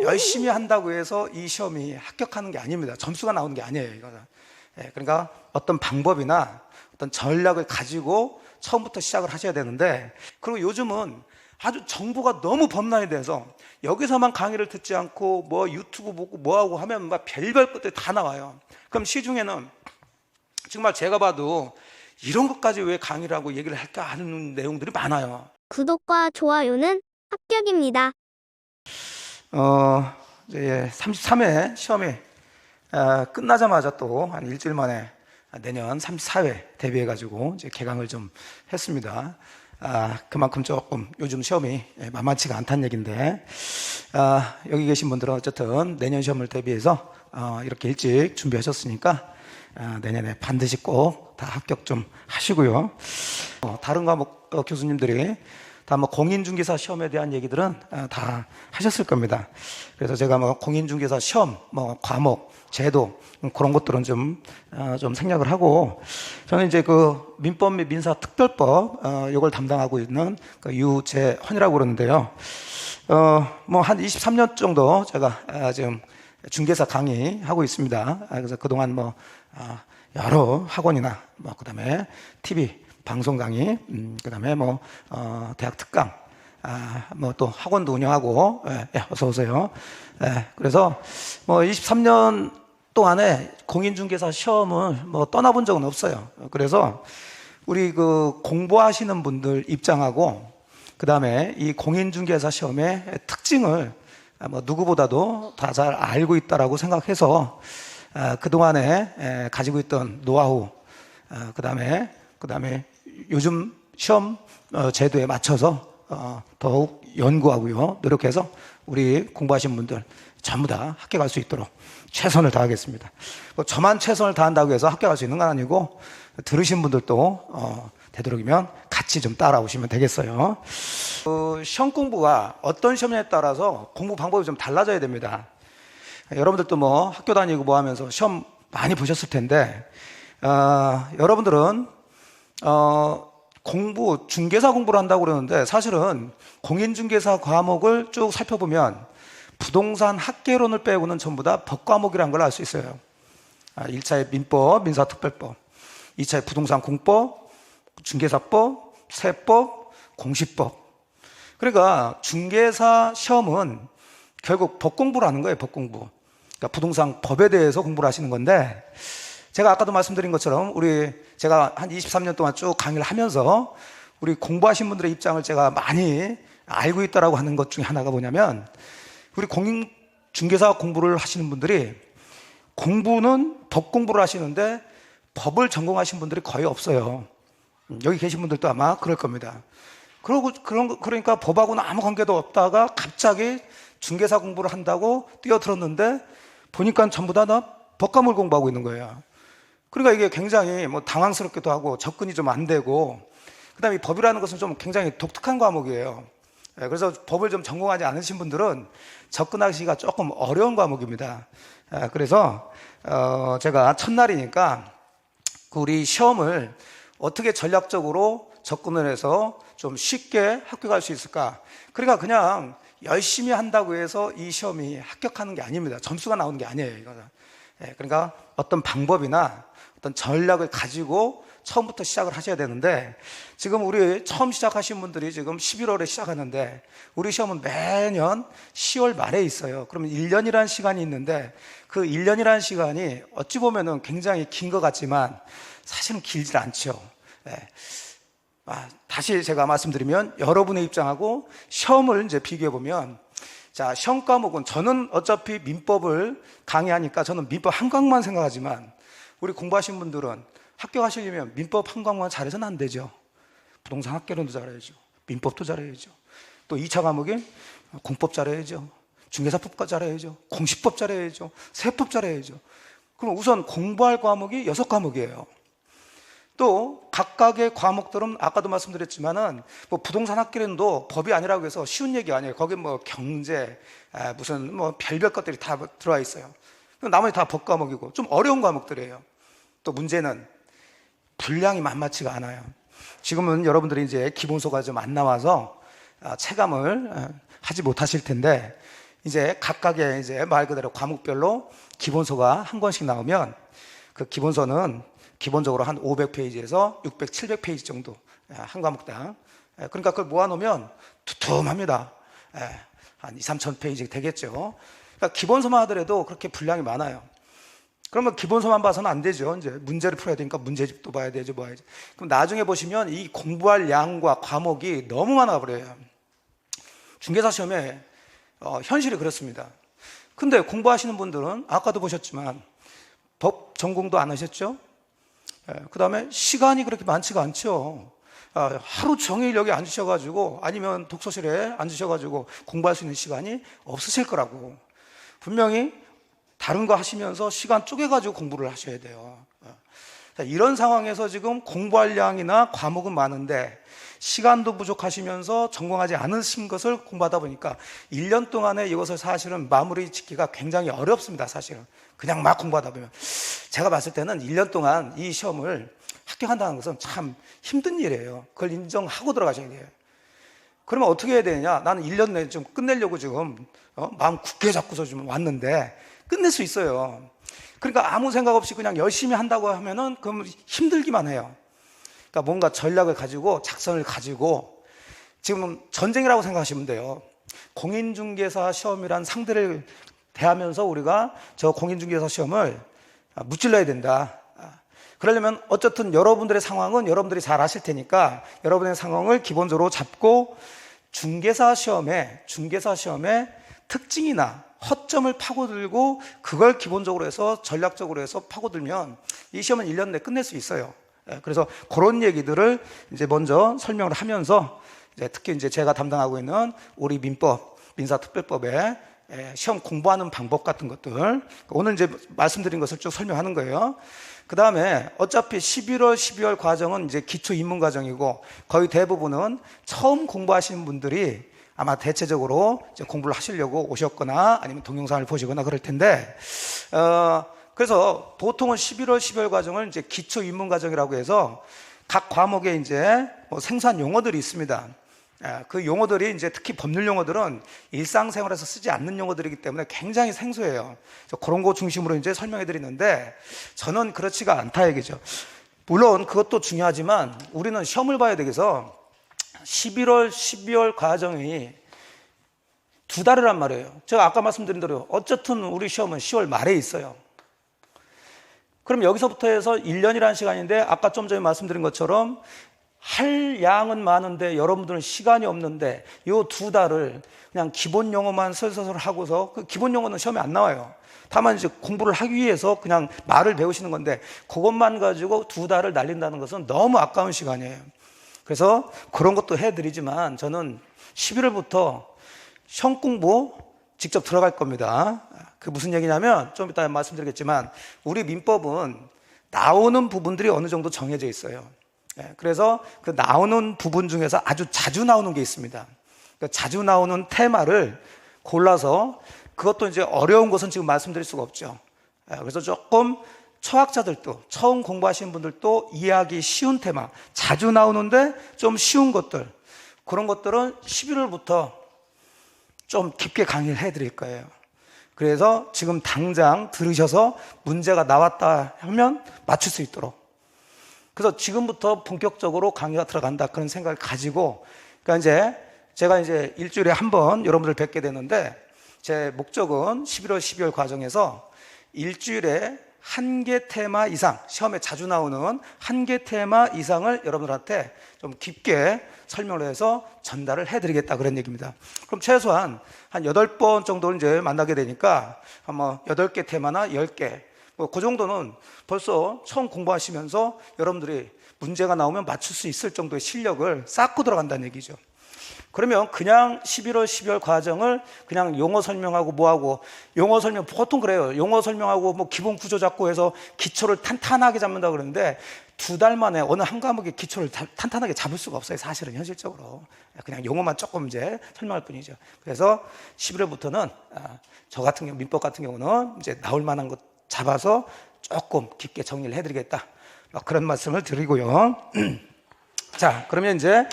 열심히 한다고 해서 이 시험이 합격하는 게 아닙니다. 점수가 나오는 게 아니에요, 이거는. 그러니까 어떤 방법이나 어떤 전략을 가지고 처음부터 시작을 하셔야 되는데, 그리고 요즘은 아주 정보가 너무 범람이 돼서 여기서만 강의를 듣지 않고 뭐 유튜브 보고 뭐하고 하면 막 별별 것들이 다 나와요. 그럼 시중에는 정말 제가 봐도 이런 것까지 왜 강의를 하고 얘기를 할까 하는 내용들이 많아요. 구독과 좋아요는 합격입니다. 이제 33회 시험이 끝나자마자 또 한 일주일 만에 내년 34회 대비해가지고 이제 개강을 좀 했습니다. 그만큼 조금 요즘 시험이 만만치가 않다는 얘기인데, 여기 계신 분들은 어쨌든 내년 시험을 대비해서 이렇게 일찍 준비하셨으니까 내년에 반드시 꼭 다 합격 좀 하시고요. 다른 과목 교수님들이 다 뭐 공인중개사 시험에 대한 얘기들은 다 하셨을 겁니다. 그래서 제가 뭐 공인중개사 시험, 뭐 과목, 제도 그런 것들은 좀 생략을 하고, 저는 이제 그 민법 및 민사특별법 이걸 담당하고 있는 그 유재헌이라고 그러는데요. 뭐 한 23년 정도 제가 지금 중개사 강의하고 있습니다. 그래서 그동안 뭐 여러 학원이나 뭐 그다음에 TV 방송 강의, 그다음에 뭐 대학 특강, 뭐 또 학원도 운영하고, 어서 오세요. 그래서 뭐 23년 동안에 공인중개사 시험을 뭐 떠나본 적은 없어요. 그래서 우리 그 공부하시는 분들 입장하고, 그다음에 이 공인중개사 시험의 특징을 뭐 누구보다도 다 잘 알고 있다라고 생각해서 그동안에 가지고 있던 노하우, 그다음에 요즘 시험 제도에 맞춰서 더욱 연구하고요, 노력해서 우리 공부하신 분들 전부 다 합격할 수 있도록 최선을 다하겠습니다. 뭐 저만 최선을 다한다고 해서 합격할 수 있는 건 아니고, 들으신 분들도 되도록이면 같이 좀 따라오시면 되겠어요. 시험 공부가 어떤 시험에 따라서 공부 방법이 좀 달라져야 됩니다. 여러분들도 뭐 학교 다니고 뭐 하면서 시험 많이 보셨을 텐데, 여러분들은 중개사 공부를 한다고 그러는데, 사실은 공인중개사 과목을 쭉 살펴보면 부동산 학개론을 빼고는 전부 다 법과목이라는 걸 알 수 있어요. 1차의 민법, 민사특별법, 2차의 부동산 공법, 중개사법, 세법, 공시법. 그러니까 중개사 시험은 결국 법 공부를 하는 거예요, 법 공부. 그러니까 부동산 법에 대해서 공부를 하시는 건데, 제가 아까도 말씀드린 것처럼 제가 한 23년 동안 쭉 강의를 하면서 우리 공부하신 분들의 입장을 제가 많이 알고 있다라고 하는 것 중에 하나가 뭐냐면, 우리 공인중개사 공부를 하시는 분들이 공부는 법 공부를 하시는데 법을 전공하신 분들이 거의 없어요. 여기 계신 분들도 아마 그럴 겁니다. 그러니까 법하고는 아무 관계도 없다가 갑자기 중개사 공부를 한다고 뛰어들었는데, 보니까 전부 다 법과목을 공부하고 있는 거예요. 그러니까 이게 굉장히 뭐 당황스럽기도 하고 접근이 좀 안 되고, 그다음에 이 법이라는 것은 좀 굉장히 독특한 과목이에요. 그래서 법을 좀 전공하지 않으신 분들은 접근하기가 조금 어려운 과목입니다. 그래서 제가 첫날이니까 우리 시험을 어떻게 전략적으로 접근을 해서 좀 쉽게 합격할 수 있을까? 그러니까 그냥 열심히 한다고 해서 이 시험이 합격하는 게 아닙니다. 점수가 나오는 게 아니에요, 이거는. 그러니까 어떤 방법이나 어떤 전략을 가지고 처음부터 시작을 하셔야 되는데, 지금 우리 처음 시작하신 분들이 지금 11월에 시작하는데, 우리 시험은 매년 10월 말에 있어요. 그러면 1년이라는 시간이 있는데, 그 1년이라는 시간이 어찌 보면은 굉장히 긴 것 같지만 사실은 길지 않죠. 다시 제가 말씀드리면, 여러분의 입장하고 시험을 이제 비교해 보면, 자, 시험 과목은 저는 어차피 민법을 강의하니까 저는 민법 한 과목만 생각하지만, 우리 공부하신 분들은 합격하시려면 민법 한 과목만 잘해서는 안 되죠. 부동산 학개론도 잘해야죠. 민법도 잘해야죠. 또 2차 과목인 공법 잘해야죠. 중개사법 잘해야죠. 공시법 잘해야죠. 세법 잘해야죠. 그럼 우선 공부할 과목이 6과목이에요. 또 각각의 과목들은 아까도 말씀드렸지만은 뭐 부동산 학개론도 법이 아니라고 해서 쉬운 얘기 아니에요. 거기 뭐 경제, 무슨 뭐 별별 것들이 다 들어와 있어요. 나머지 다 법 과목이고 좀 어려운 과목들이에요. 또 문제는 분량이 만만치가 않아요. 지금은 여러분들이 이제 기본소가 좀 안 나와서 체감을 하지 못하실 텐데, 이제 각각의 이제 말 그대로 과목별로 기본서가 한 권씩 나오면 그 기본서는 기본적으로 한 500페이지에서 600, 700페이지 정도 한 과목당. 그러니까 그걸 모아놓으면 두툼합니다. 한 2, 3천 페이지 되겠죠. 그러니까 기본서만 하더라도 그렇게 분량이 많아요. 그러면 기본서만 봐서는 안 되죠. 이제 문제를 풀어야 되니까 문제집도 봐야 되죠. 뭐 해야지. 그럼 나중에 보시면 이 공부할 양과 과목이 너무 많아 버려요. 중개사 시험에 현실이 그렇습니다. 근데 공부하시는 분들은 아까도 보셨지만 법 전공도 안 하셨죠? 그 다음에 시간이 그렇게 많지가 않죠. 하루 종일 여기 앉으셔가지고 아니면 독서실에 앉으셔가지고 공부할 수 있는 시간이 없으실 거라고. 분명히 다른 거 하시면서 시간 쪼개가지고 공부를 하셔야 돼요. 이런 상황에서 지금 공부할 양이나 과목은 많은데 시간도 부족하시면서 전공하지 않으신 것을 공부하다 보니까 1년 동안에 이것을 사실은 마무리 짓기가 굉장히 어렵습니다. 사실은 그냥 막 공부하다 보면 제가 봤을 때는 1년 동안 이 시험을 합격한다는 것은 참 힘든 일이에요. 그걸 인정하고 들어가셔야 돼요. 그러면 어떻게 해야 되느냐? 나는 1년 내에 좀 끝내려고 지금 마음 굳게 잡고서 좀 왔는데 끝낼 수 있어요. 그러니까 아무 생각 없이 그냥 열심히 한다고 하면은 그럼 힘들기만 해요. 그러니까 뭔가 전략을 가지고 작전을 가지고 지금 전쟁이라고 생각하시면 돼요. 공인중개사 시험이란 상대를 대하면서 우리가 저 공인중개사 시험을 무찔러야 된다. 그러려면 어쨌든 여러분들의 상황은 여러분들이 잘 아실 테니까 여러분의 상황을 기본적으로 잡고 중개사 시험에 특징이나 허점을 파고들고 그걸 기본적으로 해서 전략적으로 해서 파고들면 이 시험은 1년 내에 끝낼 수 있어요. 그래서 그런 얘기들을 이제 먼저 설명을 하면서 이제 특히 이제 제가 담당하고 있는 우리 민법, 민사특별법의 시험 공부하는 방법 같은 것들 오늘 이제 말씀드린 것을 쭉 설명하는 거예요. 그 다음에 어차피 11월, 12월 과정은 이제 기초 입문 과정이고 거의 대부분은 처음 공부하시는 분들이 아마 대체적으로 이제 공부를 하시려고 오셨거나 아니면 동영상을 보시거나 그럴 텐데, 그래서 보통은 11월, 12월 과정을 이제 기초 입문 과정이라고 해서 각 과목에 이제 뭐 생소한 용어들이 있습니다. 그 용어들이 이제 특히 법률 용어들은 일상생활에서 쓰지 않는 용어들이기 때문에 굉장히 생소해요. 그런 거 중심으로 이제 설명해 드리는데 저는 그렇지가 않다 얘기죠. 물론 그것도 중요하지만 우리는 시험을 봐야 되겠어 11월, 12월 과정이 2달이란 말이에요. 제가 아까 말씀드린 대로 어쨌든 우리 시험은 10월 말에 있어요. 그럼 여기서부터 해서 1년이라는 시간인데 아까 좀 전에 말씀드린 것처럼 할 양은 많은데 여러분들은 시간이 없는데 이 2달을 그냥 기본 용어만 설설설 하고서 그 기본 용어는 시험에 안 나와요. 다만 이제 공부를 하기 위해서 그냥 말을 배우시는 건데 그것만 가지고 2달을 날린다는 것은 너무 아까운 시간이에요. 그래서 그런 것도 해드리지만 저는 11월부터 시험 공부 직접 들어갈 겁니다. 그 무슨 얘기냐면 좀 이따 말씀드리겠지만 우리 민법은 나오는 부분들이 어느 정도 정해져 있어요. 그래서 그 나오는 부분 중에서 아주 자주 나오는 게 있습니다. 그러니까 자주 나오는 테마를 골라서 그것도 이제 어려운 것은 지금 말씀드릴 수가 없죠. 그래서 조금 초학자들도 처음 공부하시는 분들도 이해하기 쉬운 테마, 자주 나오는데 좀 쉬운 것들, 그런 것들은 11월부터 좀 깊게 강의를 해드릴 거예요. 그래서 지금 당장 들으셔서 문제가 나왔다 하면 맞출 수 있도록. 그래서 지금부터 본격적으로 강의가 들어간다 그런 생각을 가지고, 그러니까 이제 제가 이제 일주일에 한 번 여러분들 뵙게 되는데 제 목적은 11월, 12월 과정에서 일주일에 한 개 테마 이상, 시험에 자주 나오는 한 개 테마 이상을 여러분들한테 좀 깊게 설명을 해서 전달을 해드리겠다 그런 얘기입니다. 그럼 최소한 한 8번 정도를 이제 만나게 되니까 아마 8개 테마나 10개, 뭐 그 정도는 벌써 처음 공부하시면서 여러분들이 문제가 나오면 맞출 수 있을 정도의 실력을 쌓고 들어간다는 얘기죠. 그러면 그냥 11월, 12월 과정을 그냥 용어 설명하고 뭐하고, 용어 설명 보통 그래요. 용어 설명하고 뭐 기본 구조 잡고 해서 기초를 탄탄하게 잡는다 그러는데 2달 만에 어느 한 과목의 기초를 탄탄하게 잡을 수가 없어요. 사실은 현실적으로. 그냥 용어만 조금 이제 설명할 뿐이죠. 그래서 11월부터는 저 같은 경우, 민법 같은 경우는 이제 나올 만한 것 잡아서 조금 깊게 정리를 해드리겠다. 그런 말씀을 드리고요. 자, 그러면 이제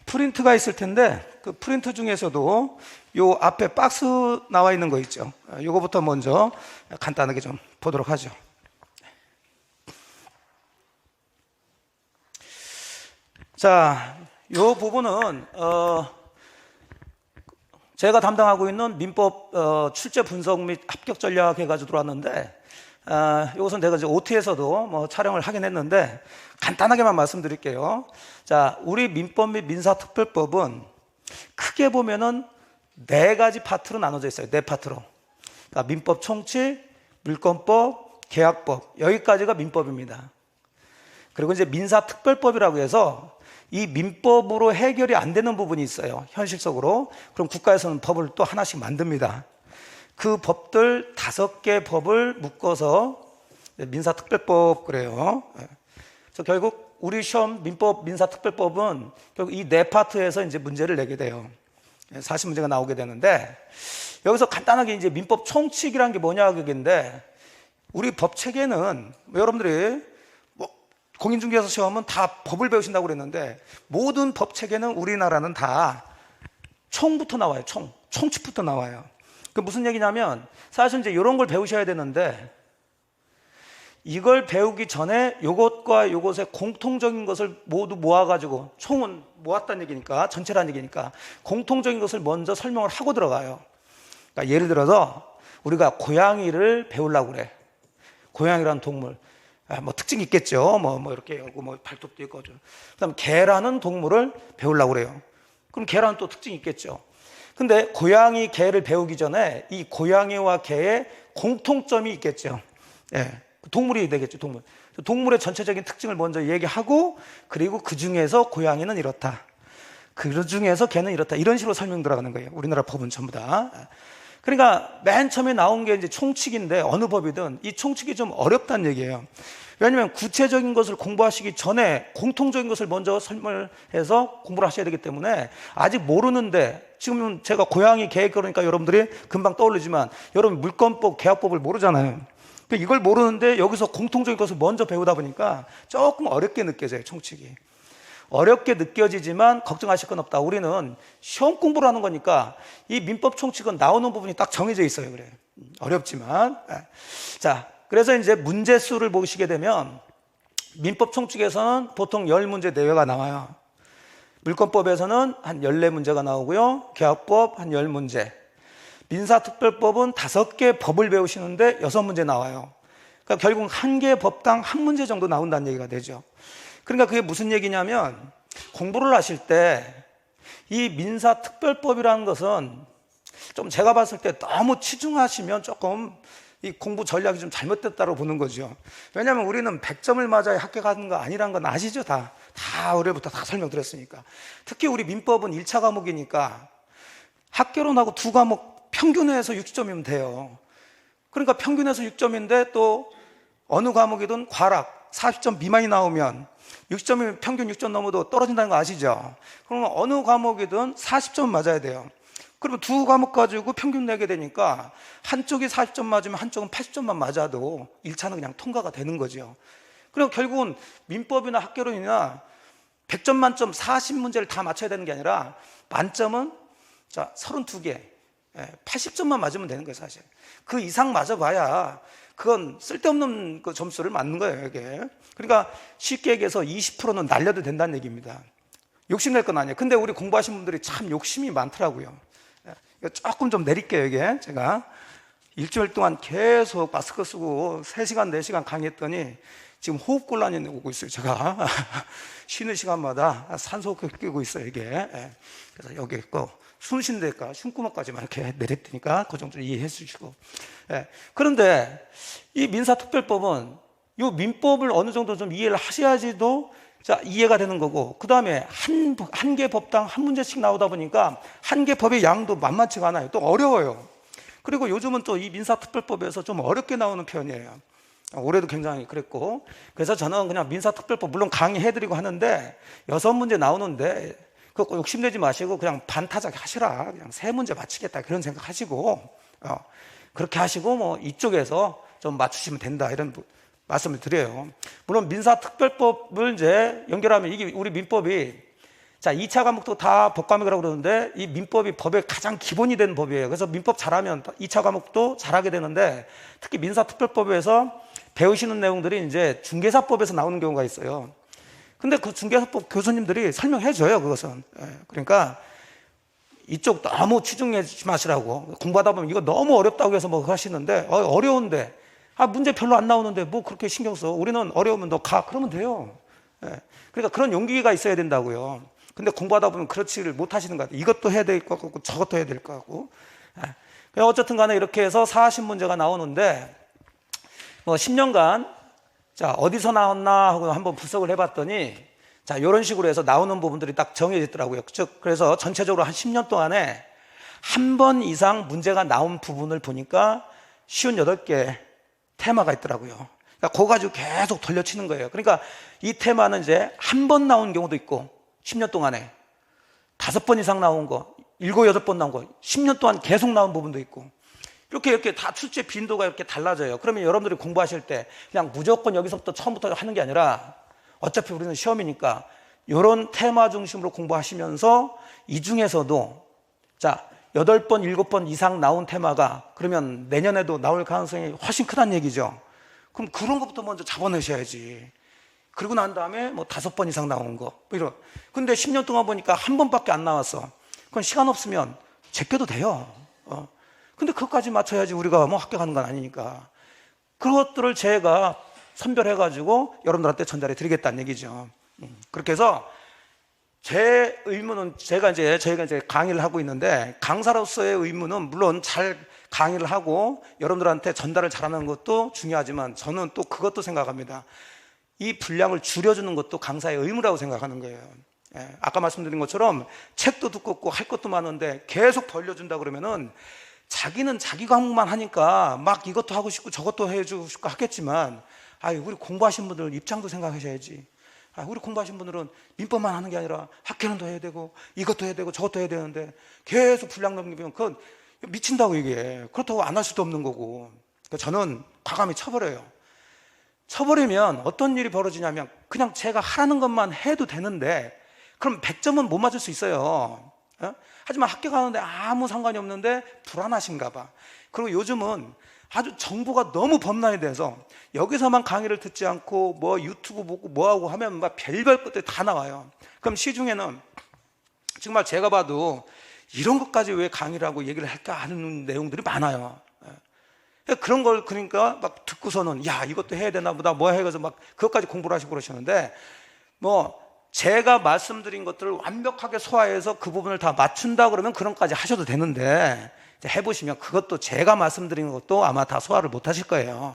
프린트가 있을 텐데 그 프린트 중에서도 요 앞에 박스 나와 있는 거 있죠. 요거부터 먼저 간단하게 좀 보도록 하죠. 자, 요 부분은 제가 담당하고 있는 민법 출제 분석 및 합격 전략 해가지고 들어왔는데, 이것은 제가 이제 OT에서도 뭐 촬영을 하긴 했는데 간단하게만 말씀드릴게요. 자, 우리 민법 및 민사특별법은 크게 보면은 4가지 파트로 나눠져 있어요. 4파트로. 그러니까 민법 총칙, 물권법, 계약법, 여기까지가 민법입니다. 그리고 이제 민사특별법이라고 해서 이 민법으로 해결이 안 되는 부분이 있어요. 현실적으로. 그럼 국가에서는 법을 또 하나씩 만듭니다. 그 법들 5개 법을 묶어서 민사특별법 그래요. 그래서 결국 우리 시험 민법 민사특별법은 결국 이 4파트에서 이제 문제를 내게 돼요. 40문제가 나오게 되는데, 여기서 간단하게 이제 민법 총칙이란 게 뭐냐 그게인데, 우리 법 체계는 여러분들이 공인중개사 시험은 다 법을 배우신다고 그랬는데, 모든 법 체계는 우리나라는 다 총부터 나와요. 총칙부터 나와요. 그 무슨 얘기냐면, 사실 이제 이런 걸 배우셔야 되는데, 이걸 배우기 전에 요것과 요것의 공통적인 것을 모두 모아가지고, 총은 모았다는 얘기니까, 전체라는 얘기니까 공통적인 것을 먼저 설명을 하고 들어가요. 그러니까 예를 들어서 우리가 고양이를 배우려고 그래. 고양이라는 동물, 뭐 특징이 있겠죠. 뭐 이렇게 하고 뭐 발톱도 있고. 그다음 개라는 동물을 배우려고 그래요. 그럼 개라는 또 특징이 있겠죠. 근데 고양이, 개를 배우기 전에 이 고양이와 개의 공통점이 있겠죠. 예, 동물이 되겠죠. 동물의 전체적인 특징을 먼저 얘기하고, 그리고 그 중에서 고양이는 이렇다, 그 중에서 개는 이렇다, 이런 식으로 설명 들어가는 거예요. 우리나라 법은 전부 다. 그러니까 맨 처음에 나온 게 이제 총칙인데, 어느 법이든 이 총칙이 좀 어렵다는 얘기예요. 왜냐하면 구체적인 것을 공부하시기 전에 공통적인 것을 먼저 설명해서 공부를 하셔야 되기 때문에, 아직 모르는데, 지금 제가 고양이, 개 그러니까 여러분들이 금방 떠올리지만, 여러분 물권법, 계약법을 모르잖아요. 이걸 모르는데 여기서 공통적인 것을 먼저 배우다 보니까 조금 어렵게 느껴져요. 총칙이 어렵게 느껴지지만 걱정하실 건 없다. 우리는 시험 공부를 하는 거니까 이 민법 총칙은 나오는 부분이 딱 정해져 있어요. 그래, 어렵지만. 자, 그래서 이제 문제 수를 보시게 되면, 민법 총칙에서는 보통 10문제 내외가 나와요. 물권법에서는 한 14문제가 나오고요. 계약법 한 10문제. 민사특별법은 5개 법을 배우시는데 6문제 나와요. 그러니까 결국 1개 법당 1문제 정도 나온다는 얘기가 되죠. 그러니까 그게 무슨 얘기냐면, 공부를 하실 때 이 민사특별법이라는 것은 좀 제가 봤을 때 너무 치중하시면 조금 이 공부 전략이 좀 잘못됐다고 보는 거죠. 왜냐하면 우리는 100점을 맞아야 합격하는 거 아니란 건 아시죠? 다 올해부터 다 설명드렸으니까. 특히 우리 민법은 1차 과목이니까 학교론하고 2과목 평균에서 60점이면 돼요. 그러니까 평균에서 6점인데 또 어느 과목이든 과락 40점 미만이 나오면, 60점이면 평균 6점 넘어도 떨어진다는 거 아시죠? 그러면 어느 과목이든 40점 맞아야 돼요. 그러면 2과목 가지고 평균 내게 되니까 한쪽이 40점 맞으면 한쪽은 80점만 맞아도 1차는 그냥 통과가 되는 거죠. 그리고 결국은 민법이나 학교론이나 100점 만점 40문제를 다 맞춰야 되는 게 아니라, 만점은 자 32개, 80점만 맞으면 되는 거예요. 사실 그 이상 맞아봐야 그건 쓸데없는 그 점수를 맞는 거예요, 이게. 그러니까 쉽게 얘기해서 20%는 날려도 된다는 얘기입니다. 욕심낼 건 아니에요. 근데 우리 공부하신 분들이 참 욕심이 많더라고요. 조금 좀 내릴게요. 이게 제가 일주일 동안 계속 마스크 쓰고 3시간 4시간 강의했더니 지금 호흡곤란이 오고 있어요. 제가 쉬는 시간마다 산소호흡기 끼고 있어요, 이게. 그래서 여기 있고 숨 쉰 데가 숨구멍까지만 이렇게 내렸으니까 그 정도 이해해 주시고. 그런데 이 민사특별법은 이 민법을 어느 정도 좀 이해를 하셔야지도 자 이해가 되는 거고, 그 다음에 한 개 법당 1문제씩 나오다 보니까 한 개 법의 양도 만만치가 않아요. 또 어려워요. 그리고 요즘은 또 이 민사특별법에서 좀 어렵게 나오는 편이에요. 올해도 굉장히 그랬고, 그래서 저는 그냥 민사특별법 물론 강의해드리고 하는데 6문제 나오는데 그거 욕심내지 마시고 그냥 반타작 하시라. 그냥 3문제 맞히겠다 그런 생각 하시고, 그렇게 하시고 뭐 이쪽에서 좀 맞추시면 된다, 이런 말씀을 드려요. 물론 민사특별법을 이제 연결하면, 이게 우리 민법이 자, 2차 과목도 다 법과목이라고 그러는데 이 민법이 법의 가장 기본이 된 법이에요. 그래서 민법 잘하면 2차 과목도 잘하게 되는데 특히 민사특별법에서 배우시는 내용들이 이제 중개사법에서 나오는 경우가 있어요. 근데 그 중개사법 교수님들이 설명해 줘요, 그것은. 그러니까 이쪽 너무 치중하지 마시라고. 공부하다 보면 이거 너무 어렵다고 해서 뭐 하시는데 어려운데 문제 별로 안 나오는데 뭐 그렇게 신경 써. 우리는 어려우면 너 가. 그러면 돼요. 그러니까 그런 용기가 있어야 된다고요. 근데 공부하다 보면 그렇지를 못하시는 것 같아요. 이것도 해야 될 것 같고 저것도 해야 될 것 같고. 어쨌든 간에 이렇게 해서 사심 문제가 나오는데 뭐 10년간 자 어디서 나왔나 하고 한번 분석을 해봤더니 자 이런 식으로 해서 나오는 부분들이 딱 정해졌더라고요. 즉 그래서 전체적으로 한 10년 동안에 한 번 이상 문제가 나온 부분을 보니까 58개 테마가 있더라고요. 그러니까 그거 가지고 계속 돌려치는 거예요. 그러니까 이 테마는 이제 한 번 나온 경우도 있고 10년 동안에 5번 이상 나온 거, 7, 8번 나온 거, 10년 동안 계속 나온 부분도 있고 이렇게 다 출제 빈도가 이렇게 달라져요. 그러면 여러분들이 공부하실 때 그냥 무조건 여기서부터 처음부터 하는 게 아니라 어차피 우리는 시험이니까 이런 테마 중심으로 공부하시면서 이 중에서도 자 8번, 7번 이상 나온 테마가 그러면 내년에도 나올 가능성이 훨씬 크다는 얘기죠. 그럼 그런 것부터 먼저 잡아내셔야지. 그러고 난 다음에 뭐 5번 이상 나온 거 뭐 이런. 근데 10년 동안 보니까 한 번밖에 안 나왔어. 그럼 시간 없으면 제껴도 돼요. 근데 그것까지 맞춰야지 우리가 뭐 합격하는 건 아니니까. 그것들을 제가 선별해가지고 여러분들한테 전달해 드리겠다는 얘기죠. 그렇게 해서 제 의무는 저희가 이제 강의를 하고 있는데 강사로서의 의무는 물론 잘 강의를 하고 여러분들한테 전달을 잘하는 것도 중요하지만 저는 또 그것도 생각합니다. 이 분량을 줄여주는 것도 강사의 의무라고 생각하는 거예요. 아까 말씀드린 것처럼 책도 두껍고 할 것도 많은데 계속 벌려준다 그러면은 자기는 자기 과목만 하니까 막 이것도 하고 싶고 저것도 해주고 싶고 하겠지만 우리 공부하신 분들 입장도 생각하셔야지. 우리 공부하신 분들은 민법만 하는 게 아니라 학회론도 해야 되고 이것도 해야 되고 저것도 해야 되는데 계속 분량 넘기면 그건 미친다고 이게. 그렇다고 안 할 수도 없는 거고. 그러니까 저는 과감히 쳐버려요. 쳐버리면 어떤 일이 벌어지냐면 그냥 제가 하라는 것만 해도 되는데 그럼 100점은 못 맞을 수 있어요. 하지만 합격하는데 아무 상관이 없는데 불안하신가 봐. 그리고 요즘은 아주 정보가 너무 범람이 돼서 여기서만 강의를 듣지 않고 뭐 유튜브 보고 뭐하고 하면 막 별별 것들이 다 나와요. 그럼 시중에는 정말 제가 봐도 이런 것까지 왜 강의를 하고 얘기를 할까 하는 내용들이 많아요. 그런 걸 그러니까 막 듣고서는 야 이것도 해야 되나 보다 뭐 해가지고 막 그것까지 공부를 하시고 그러시는데 뭐 제가 말씀드린 것들을 완벽하게 소화해서 그 부분을 다 맞춘다 그러면 그런 것까지 하셔도 되는데 해보시면 그것도 제가 말씀드린 것도 아마 다 소화를 못 하실 거예요.